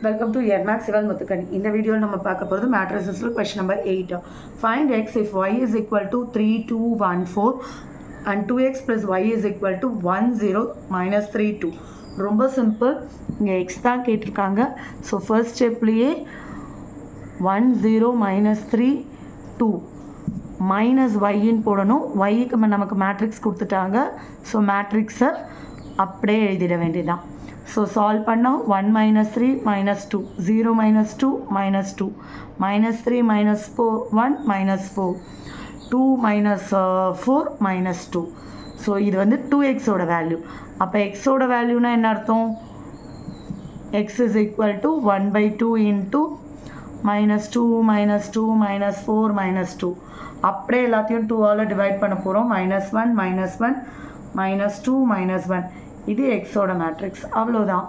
Welcome to எர்மேக்ஸ் சிவல் முத்துக்கணி. இந்த வீடியோவில் நம்ம பார்க்க போகிறது மேட்ரிசஸில் question number 8. Find x if y is equal to 3 2 1 4 and 2x plus y is equal to 1 0 minus 3 2. ரொம்ப சிம்பிள். இங்கே எக்ஸ் தான் கேட்டிருக்காங்க. ஸோ ஃபர்ஸ்ட் ஸ்டெப்லேயே 1 0 மைனஸ் 3 2 மைனஸ் ஒய்ன்னு போடணும். ஒய்க்கு நமக்கு மேட்ரிக்ஸ் கொடுத்துட்டாங்க. ஸோ மேட்ரிக்ஸை அப்படியே எழுதிட வேண்டியதான். ஸோ சால்வ் பண்ணால் 1 minus 3 minus 2 0 minus 2 minus 2 minus 3 minus 4 1 minus 4 2 minus 4 minus 2. So இது வந்து 2xோட வேல்யூ. அப்போ எக்ஸோட வேல்யூனா என்ன அர்த்தம்? x is equal to 1/2 into minus 2 minus 2 minus 4 minus 2. அப்படியே எல்லாத்தையும் 2ஆல் டிவைட் பண்ண போகிறோம். -1 -1 -2 -1. இது எக்ஸோட மேட்ரிக்ஸ். அவ்வளோதான்.